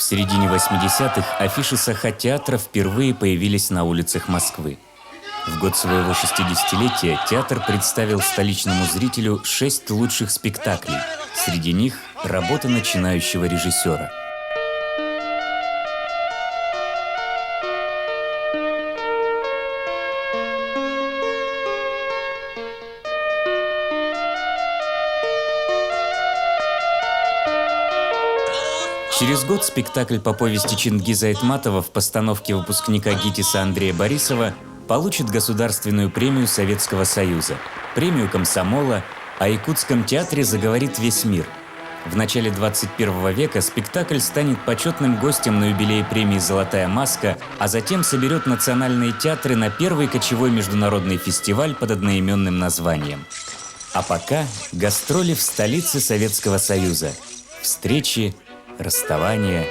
середине 80-х афиши Саха-театра впервые появились на улицах Москвы. В год своего 60-летия театр представил столичному зрителю 6 лучших спектаклей. Среди них работа начинающего режиссера. Через год спектакль по повести Чингиза Айтматова в постановке выпускника ГИТИСа Андрея Борисова получит государственную премию Советского Союза, премию комсомола, о якутском театре заговорит весь мир. В начале 21 века спектакль станет почетным гостем на юбилее премии «Золотая маска», а затем соберет национальные театры на первый кочевой международный фестиваль под одноименным названием. А пока гастроли в столице Советского Союза, встречи, расставания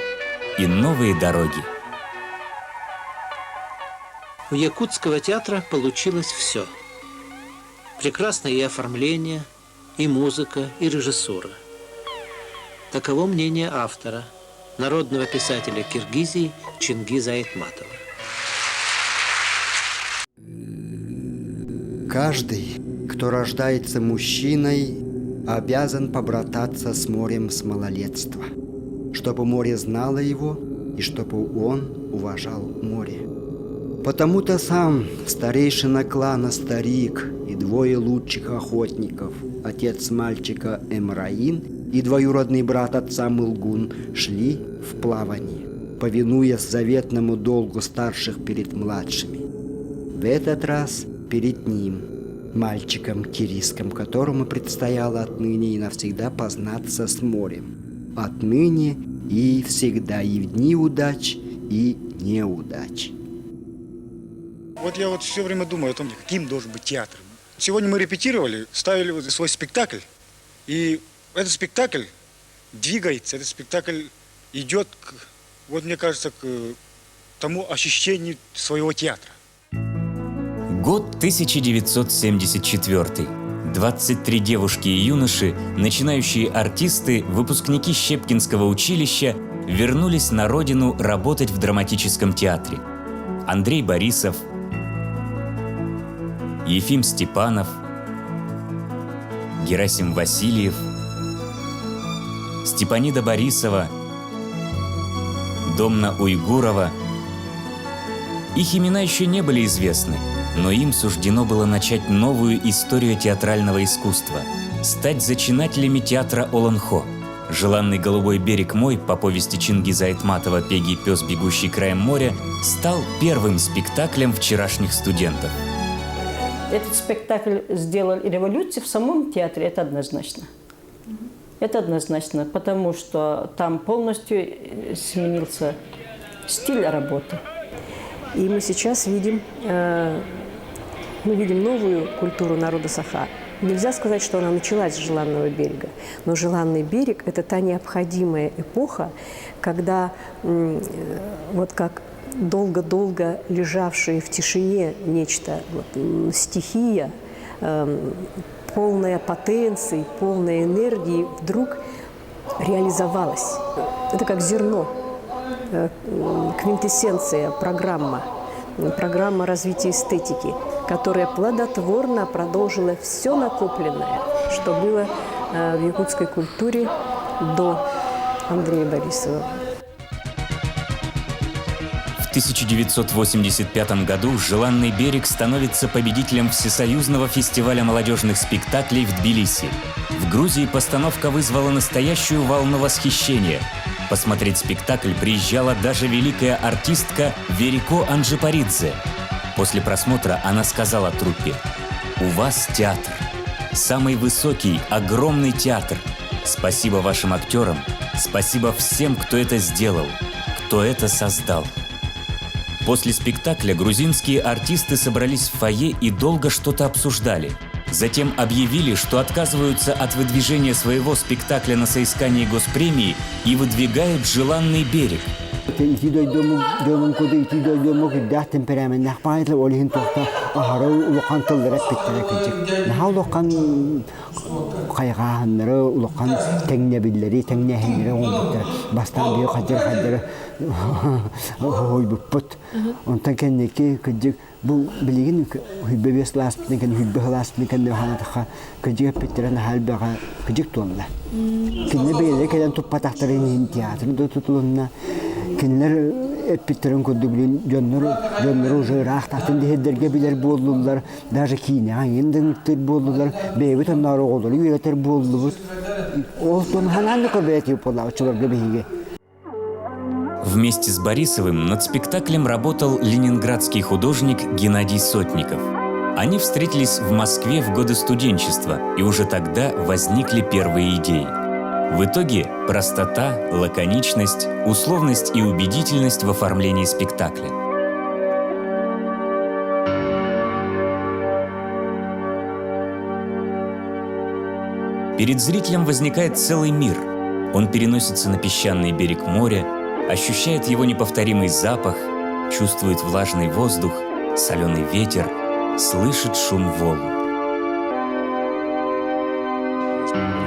и новые дороги. У якутского театра получилось все. Прекрасное и оформление, и музыка, и режиссура. Таково мнение автора, народного писателя Киргизии Чингиза Айтматова. Каждый, кто рождается мужчиной, обязан побрататься с морем с малолетства, чтобы море знало его и чтобы он уважал море. Потому-то сам старейшина клана Старик и 2 лучших охотников, отец мальчика Эмраин и двоюродный брат отца Мылгун, шли в плавание, повинуясь заветному долгу старших перед младшими. В этот раз перед ним, мальчиком Кириском, которому предстояло отныне и навсегда познаться с морем. Отныне и всегда, и в дни удач, и неудач. Вот я все время думаю о том, каким должен быть театр. Сегодня мы репетировали, ставили свой спектакль, и этот спектакль двигается, этот спектакль идет, вот мне кажется, к тому ощущению своего театра. Год 1974. 23 девушки и юноши, начинающие артисты, выпускники Щепкинского училища, вернулись на родину работать в драматическом театре. Андрей Борисов, Ефим Степанов, Герасим Васильев, Степанида Борисова, Домна Уйгурова. Их имена еще не были известны, но им суждено было начать новую историю театрального искусства, стать зачинателями театра Олонхо. «Желанный голубой берег мой» по повести Чингиза Айтматова «Пегий пес, бегущий краем моря» стал первым спектаклем вчерашних студентов. Этот спектакль сделал революцию в самом театре, это однозначно. Это однозначно, потому что там полностью сменился стиль работы. И мы сейчас видим новую культуру народа Саха. Нельзя сказать, что она началась с «Желанного берега», но «Желанный берег» – это та необходимая эпоха, когда вот как долго-долго лежавшее в тишине нечто, стихия, полная потенции, полная энергии, вдруг реализовалась. Это как зерно, квинтэссенция, программа развития эстетики, которая плодотворно продолжила все накопленное, что было в якутской культуре до Андрея Борисова. В 1985 году «Желанный берег» становится победителем Всесоюзного фестиваля молодежных спектаклей в Тбилиси. В Грузии постановка вызвала настоящую волну восхищения. Посмотреть спектакль приезжала даже великая артистка Верико Анджипаридзе. После просмотра она сказала труппе: «У вас театр. Самый высокий, огромный театр. Спасибо вашим актерам, спасибо всем, кто это сделал, кто это создал». После спектакля грузинские артисты собрались в фойе и долго что-то обсуждали. Затем объявили, что отказываются от выдвижения своего спектакля на соискание госпремии и выдвигают «Желанный берег». ahara ulukan tıldırak bittere kıcık. Naha ulukan kaygahanları, ulukan tennebilleri, tennehenleri olmuştur. Bastan bir kadir hoy buput. Ondan kendiki kıcık bu bilgin hübbe bes lasmını kan hübbe lasmını kan hanataka kıcık bittere nahal baga kıcık tonla. Kinne böyle keden tuppatakların tiyatrını da tutulunna. Kinler bittiren kodubulun jonları jıraq tahtın dehderge biler boldular. Даже kine hangenden tır boldular. Beyvet onları oldu. Üreter boldu. Olsun hananlı kabet yapılar çılırdı bihi. Вместе с Борисовым над спектаклем работал ленинградский художник Геннадий Сотников. Они встретились в Москве в годы студенчества, и уже тогда возникли первые идеи. В итоге простота, лаконичность, условность и убедительность в оформлении спектакля. Перед зрителем возникает целый мир. Он переносится на песчаный берег моря, ощущает его неповторимый запах, чувствует влажный воздух, соленый ветер, слышит шум волн.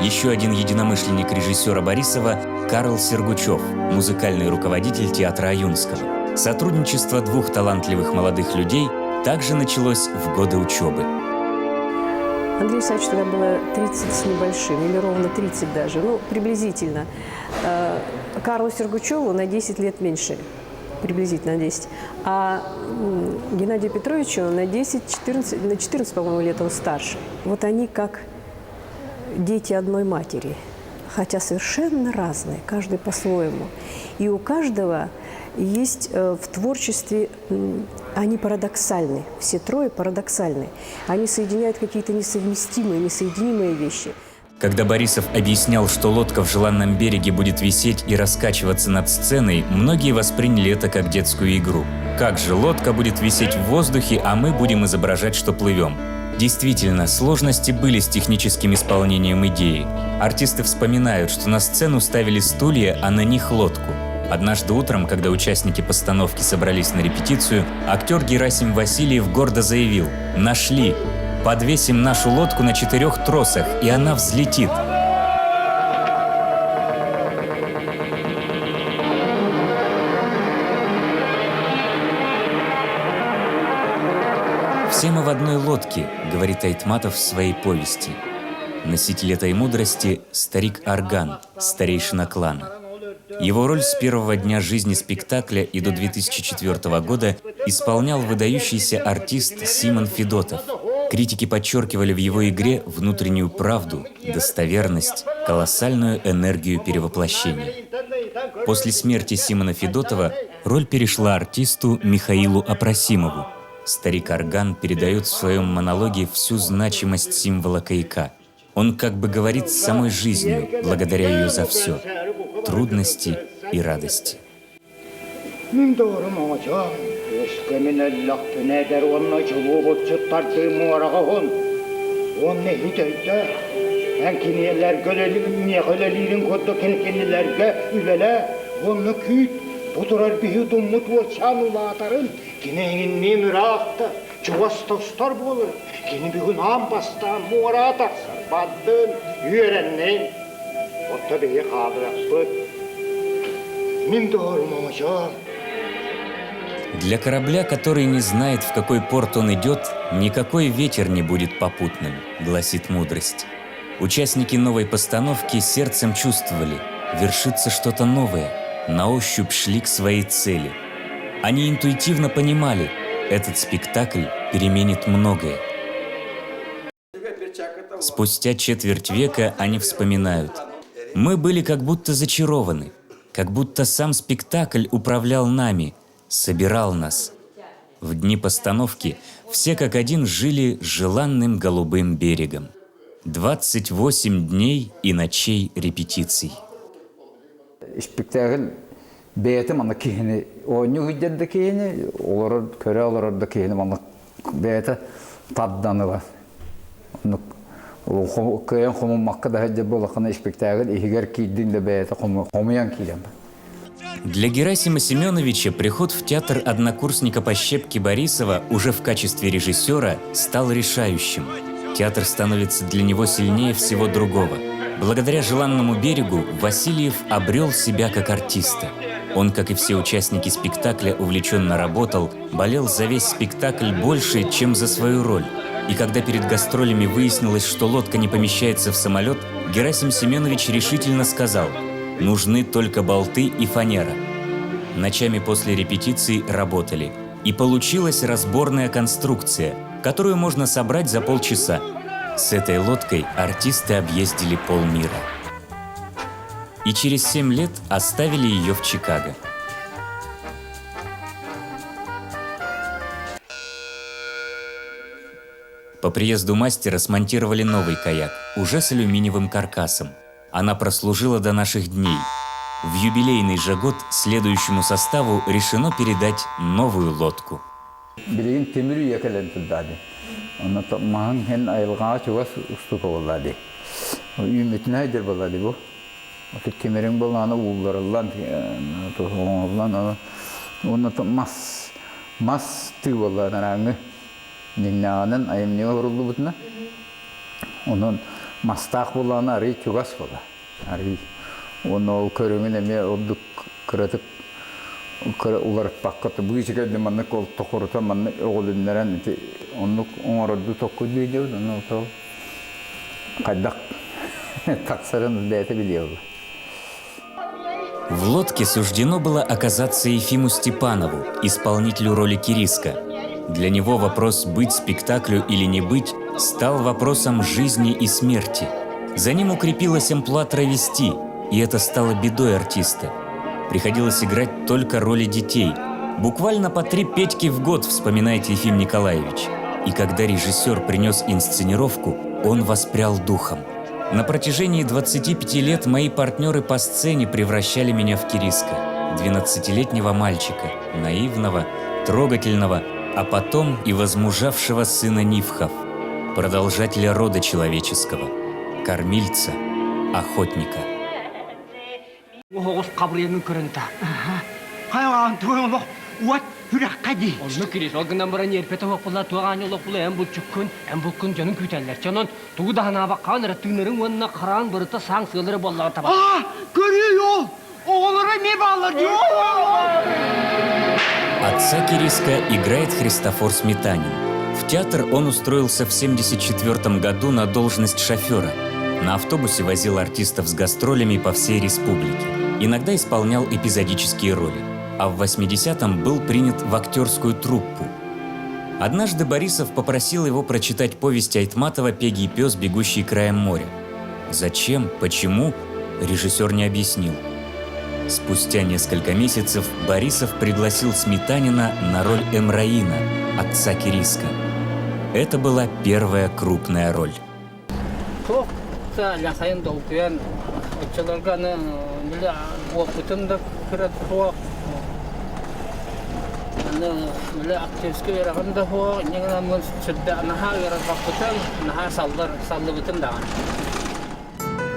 Еще один единомышленник режиссера Борисова – Карл Сергучев, музыкальный руководитель театра Аюнского. Сотрудничество двух талантливых молодых людей также началось в годы учебы. Андрею Исаевичу тогда было 30 с небольшим, или ровно 30 даже, ну, приблизительно. Карлу Сергучеву на 10 лет меньше, приблизительно на 10. А Геннадию Петровичу на 10-14, на 14, по-моему, лет он старше. Вот они как дети одной матери, хотя совершенно разные, каждый по-своему. И у каждого есть в творчестве, они парадоксальны, все трое парадоксальны. Они соединяют какие-то несовместимые, несоединимые вещи. Когда Борисов объяснял, что лодка в желанном береге будет висеть и раскачиваться над сценой, многие восприняли это как детскую игру. Как же лодка будет висеть в воздухе, а мы будем изображать, что плывем? Действительно, сложности были с техническим исполнением идеи. Артисты вспоминают, что на сцену ставили стулья, а на них лодку. Однажды утром, когда участники постановки собрались на репетицию, актер Герасим Васильев гордо заявил: «Нашли! Подвесим нашу лодку на 4 тросах, и она взлетит!» «Все мы в одной лодке», — говорит Айтматов в своей повести. Носитель этой мудрости — старик Арган, старейшина клана. Его роль с первого дня жизни спектакля и до 2004 года исполнял выдающийся артист Симон Федотов. Критики подчеркивали в его игре внутреннюю правду, достоверность, колоссальную энергию перевоплощения. После смерти Симона Федотова роль перешла артисту Михаилу Апрасимову. Старик Арган передает в своем монологе всю значимость символа каяка. Он как бы говорит с самой жизнью, благодаря ее за все – трудности и радости. Budurar bir dumut var çamlı atarın, kine nemir aktı, çuvastostar bulur, kine bir gün ambastan mora atarsın, baddın, yürenin, otta beyi kaldırak, min doğru mamacağım. Для корабля, который не знает, в какой порт он идет, никакой ветер не будет попутным, гласит мудрость. Участники новой постановки сердцем чувствовали, вершится что-то новое, на ощупь шли к своей цели. Они интуитивно понимали, этот спектакль переменит многое. Спустя четверть века они вспоминают: «Мы были как будто зачарованы, как будто сам спектакль управлял нами, собирал нас». В дни постановки все как один жили желанным голубым берегом. 28 дней и ночей репетиций. Спектакль бейтем ана кihini oyunu hüccette kihini olur köre olur da kihini ана beyte taddanılar. O köyen komun makka da hücce bolakana spектакль ihiger kiydin de beyte komuyan kiyden. Для Герасима Семеновича приход в театр однокурсника по щепке Борисова уже в качестве режиссера стал решающим. Театр становится для него сильнее всего другого. Благодаря «Желанному берегу» Васильев обрел себя как артиста. Он, как и все участники спектакля, увлеченно работал, болел за весь спектакль больше, чем за свою роль. И когда перед гастролями выяснилось, что лодка не помещается в самолет, Герасим Семенович решительно сказал: «Нужны только болты и фанера». Ночами после репетиции работали. И получилась разборная конструкция, которую можно собрать за полчаса. С этой лодкой артисты объездили полмира. И через 7 лет оставили ее в Чикаго. По приезду мастера смонтировали новый каяк, уже с алюминиевым каркасом. Она прослужила до наших дней. В юбилейный же год следующему составу решено передать новую лодку. Ниннанын айымне урулду бутна. Онун мастак булана ари чугас була. Ари оны көрөмүн эме олдук кыратып улар паккаты быйчыга деманны кол токорута манны оголуннаран онук оңорду токку дүйдө ону то кайдак таксарын бете билиyor. В лодке суждено было оказаться Ефиму Степанову, исполнителю роли Кириска. Для него вопрос «быть спектаклю или не быть» стал вопросом жизни и смерти. За ним укрепилась амплуа травести, и это стало бедой артиста. Приходилось играть только роли детей. Буквально по 3 Петьки в год, вспоминает Ефим Николаевич. И когда режиссер принес инсценировку, он воспрял духом. На протяжении 25 лет мои партнеры по сцене превращали меня в Кириска, 12-летнего мальчика, наивного, трогательного, а потом и возмужавшего сына Нифхов, продолжателя рода человеческого, кормильца, охотника. Отца Кириска играет Христофор Сметанин. В театр он устроился в 1974 году на должность шофера. На автобусе возил артистов с гастролями по всей республике. Иногда исполнял эпизодические роли. А в 80-м был принят в актерскую труппу. Однажды Борисов попросил его прочитать повесть Айтматова «Пегий пес, бегущий краем моря». Зачем, почему, режиссер не объяснил. Спустя несколько месяцев Борисов пригласил Сметанина на роль Эмраина, отца Кириска. Это была первая крупная роль.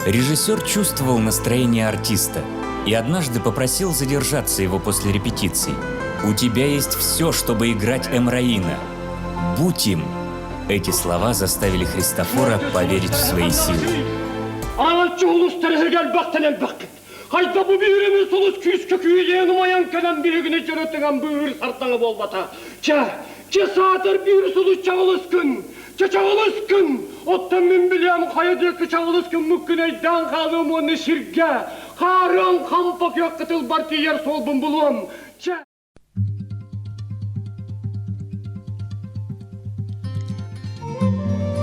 Режиссер чувствовал настроение артиста и однажды попросил задержаться его после репетиций. «У тебя есть все, чтобы играть Эмраина. Будь им!» Эти слова заставили Христофора поверить в свои силы. Hayda bu birimiz soluz küs köküyle yanımayan kadar bir güne çırıttıgan buyur sartana bol bata. Çe saatır bir soluz çağılıskın. Çe çağılıskın. Ottan min biliyam hayadaki çağılıskın mümkün eydan kalım onu şirge. Karan kampak yakıtıl barki yer solbun buluam.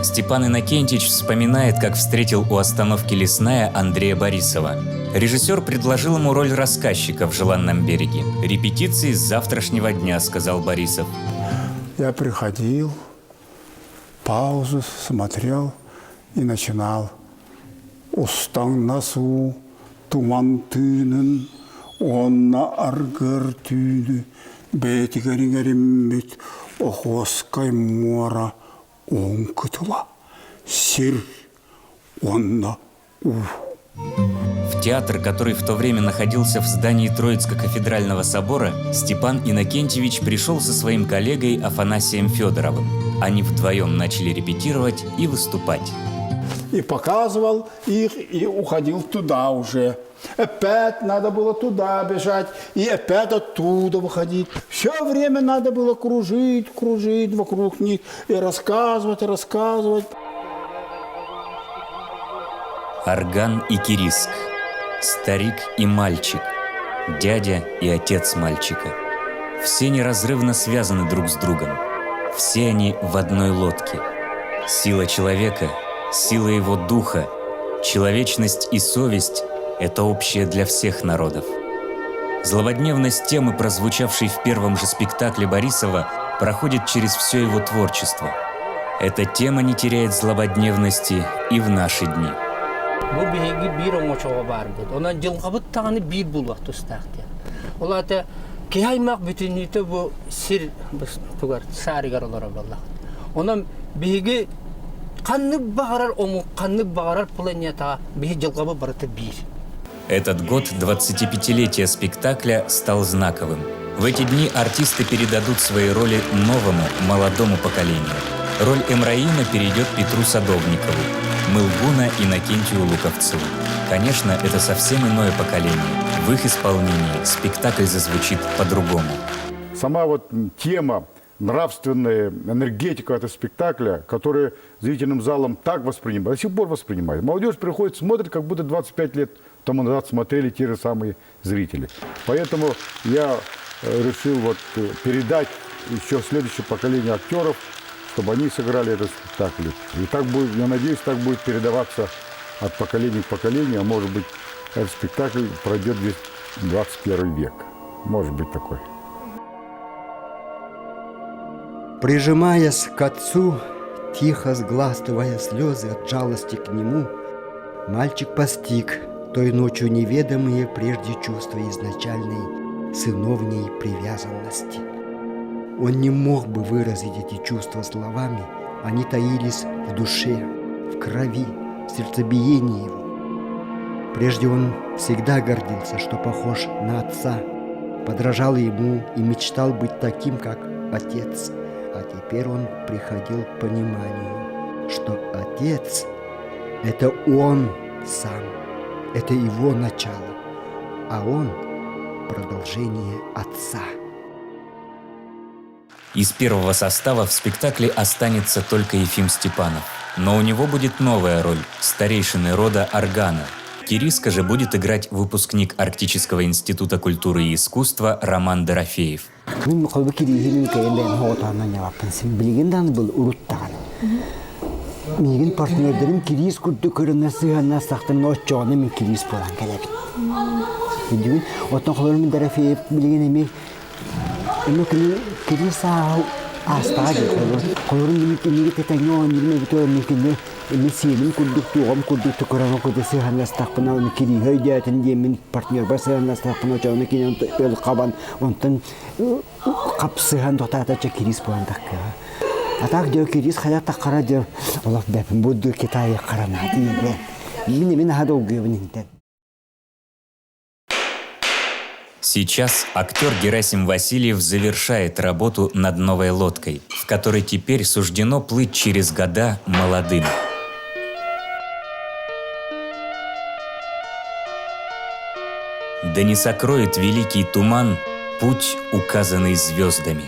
Степан Иннокентьевич вспоминает, как встретил у остановки «Лесная» Андрея Борисова. Режиссер предложил ему роль рассказчика в «Желанном береге». «Репетиции с завтрашнего дня», — сказал Борисов. Я приходил, паузу смотрел и начинал. Устан насу, туман түйнін, онна аргыр түйні, бетігеріңеріммет, охоскай мора, он кытыла, сир, онна у. В в театр, который в то время находился в здании Троицко-кафедрального собора, Степан Иннокентьевич пришел со своим коллегой Афанасием Федоровым. Они вдвоем начали репетировать и выступать. И показывал их, и уходил туда уже. Опять надо было туда бежать, и опять оттуда выходить. Все время надо было кружить вокруг них и рассказывать. Орган и Кириск, старик и мальчик, дядя и отец мальчика. Все неразрывно связаны друг с другом. Все они в одной лодке. Сила человека, сила его духа, человечность и совесть – это общее для всех народов. Злободневность темы, прозвучавшей в первом же спектакле Борисова, проходит через все его творчество. Эта тема не теряет злободневности и в наши дни. Бу биһиги бир оңочого бар бут. Онан жылгабыт таганы бир булак тустакты. Олата каймак бүтүнүтө бу сир тугар сарыгаралар болла. Онан биһиги канны багарар ому канны багарар планета биһи жылгабы барыты бир. Этот год 25-летия спектакля стал знаковым. В эти дни артисты передадут свои роли новому, молодому поколению. Роль Эмраима перейдет Петру Садовникову, Мылгуна Иннокентию Луковцеву. Конечно, это совсем иное поколение. В их исполнении спектакль зазвучит по-другому. Сама вот тема, нравственная энергетика этого спектакля, которая зрительным залом так воспринимает, до сих пор воспринимает. Молодежь приходит, смотрит, как будто 25 лет тому назад смотрели те же самые зрители. Поэтому я решил вот передать еще следующее поколение актеров, чтобы они сыграли этот спектакль. И так будет, я надеюсь, так будет передаваться от поколения к поколению, а может быть, этот спектакль пройдет весь 21 век. Может быть такой. Прижимаясь к отцу, тихо сгластывая слезы от жалости к нему, мальчик постиг той ночью неведомые прежде чувства изначальной сыновней привязанности. Он не мог бы выразить эти чувства словами, они таились в душе, в крови, в сердцебиении его. Прежде он всегда гордился, что похож на отца, подражал ему и мечтал быть таким, как отец. А теперь он приходил к пониманию, что отец – это он сам, это его начало, а он – продолжение отца. Из первого состава в спектакле останется только Ефим Степанов. Но у него будет новая роль – старейшины рода Органа. Кириска же будет играть выпускник Арктического института культуры и искусства Роман Дорофеев. Мигин партнердерим кирис күрді көріне сығанна сақтымын отчоғына мен кирис болан кәләбін. Күндігін, оттан қолырымын Дорофеев білген емей, кирис астаға жет. Қолырым емей тетәңе оған елме біті өмекінде мен сенім күрдік туғым күрдік түкіріні күрді сығанна сақтымын, оны кирис өйдәтін демен партнер бар сығанна сақтымын, отчоғына кейін өл қабан, онтан қап сыған тоқтатача кирис болан таққыға. Атак дё кирис хая такара дё олов бэпэн будду Китае карана дийбэ. Именно хадо гёбнинтэн. Сейчас актер Герасим Васильев завершает работу над новой лодкой, в которой теперь суждено плыть через года молодым. Да не сокроет великий туман путь, указанный звездами.